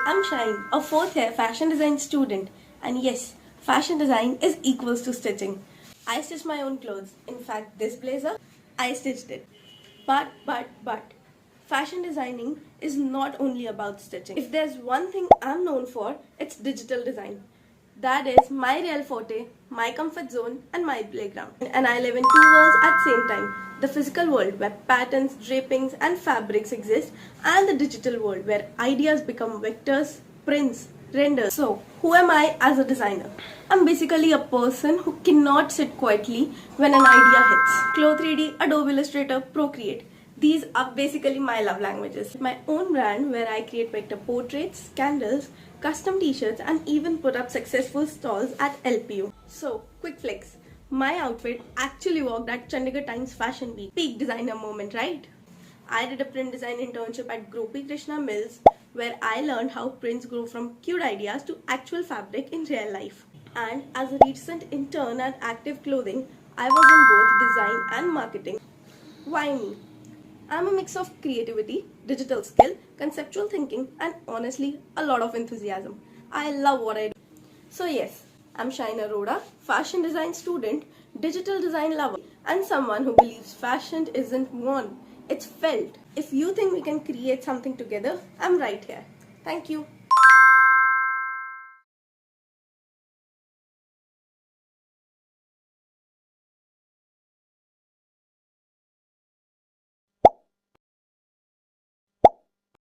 I'm Shine, a fourth year fashion design student, and yes, fashion design is equals to stitching. I stitch my own clothes. In fact, this blazer, I stitched it. But, fashion designing is not only about stitching. If there's one thing I'm known for, it's digital design. That is my real forte, my comfort zone, and my playground. And I live in two worlds at the same time. The physical world where patterns, drapings, and fabrics exist, and the digital world where ideas become vectors, prints, renders. So, who am I as a designer? I'm basically a person who cannot sit quietly when an idea hits. Clo 3D, Adobe Illustrator, Procreate. These are basically my love languages. My own brand where I create vector portraits, candles, custom t-shirts, and even put up successful stalls at LPU. So, quick flex. My outfit actually worked at Chandigarh Times Fashion Week. Peak designer moment, right? I did a print design internship at Gropi Krishna Mills where I learned how prints grow from cute ideas to actual fabric in real life. And as a recent intern at Active Clothing, I was in both design and marketing. Why me? I'm a mix of creativity, digital skill, conceptual thinking, and honestly, a lot of enthusiasm. I love what I do. So yes, I'm Shine Arora, fashion design student, digital design lover, and someone who believes fashion isn't worn, it's felt. If you think we can create something together, I'm right here. Thank you.